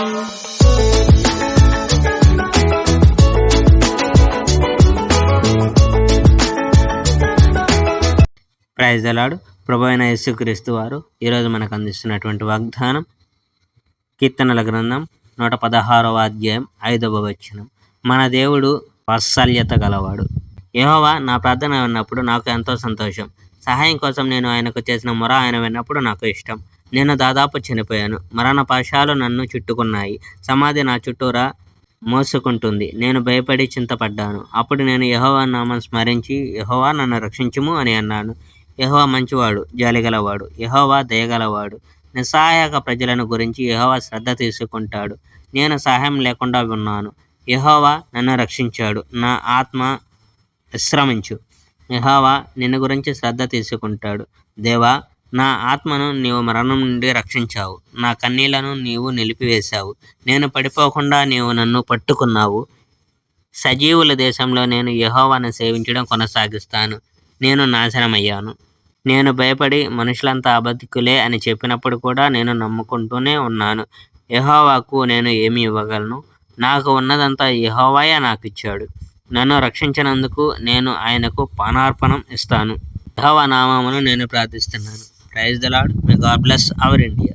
Praise the lord. ప్రభువైన యేసుక్రీస్తు వారు ఈరోజు మనకు అందిస్తున్నటువంటి వాగ్దానం కీర్తనల గ్రంథం 116వ అధ్యాయం 5వ వచనం. మన దేవుడు వాత్సల్యత గలవాడు. యెహోవా నా ప్రార్థన విన్నప్పుడు నాకు ఎంతో సంతోషం. సహాయం కోసం నేను ఆయనకు చేసిన మొర ఆయన విన్నప్పుడు నాకు ఇష్టం. నేను దాదాపు చనిపోయాను. మరణ పాశాలు నన్ను చుట్టుకున్నాయి. సమాధి నా చుట్టూరా మోసుకుంటుంది. నేను భయపడి చింతపడ్డాను. అప్పుడు నేను యెహోవా నామం స్మరించి, యెహోవా నన్ను రక్షించుము అని అన్నాను. యెహోవా మంచివాడు, జాలిగలవాడు. యెహోవా దయగలవాడు. నిస్సహాయక ప్రజలను గురించి యెహోవా శ్రద్ధ తీసుకుంటాడు. నేను సహాయం లేకుండా ఉన్నాను. యెహోవా నన్ను రక్షించాడు. నా ఆత్మ విశ్రమించు. యెహోవా నిన్ను గురించి శ్రద్ధ తీసుకుంటాడు. దేవా, నా ఆత్మను నీవు మరణం నుండి రక్షించావు. నా కన్నీళ్లను నీవు నిలిపివేశావు. నేను పడిపోకుండా నీవు నన్ను పట్టుకున్నావు. సజీవుల దేశంలో నేను యెహోవాను సేవించడం కొనసాగిస్తాను. నేను నాశనమయ్యాను. నేను భయపడి మనుషులంతా అబద్ధికులే అని చెప్పినప్పుడు కూడా నేను నమ్ముకుంటూనే ఉన్నాను. యెహోవాకు నేను ఏమి ఇవ్వగలను? నాకు ఉన్నదంతా యెహోవాయే నాకు ఇచ్చాడు. నన్ను రక్షించినందుకు నేను ఆయనకు పానార్పణం ఇస్తాను. యెహోవా నామమును నేను ప్రార్థిస్తున్నాను. Praise the Lord. May God bless our India.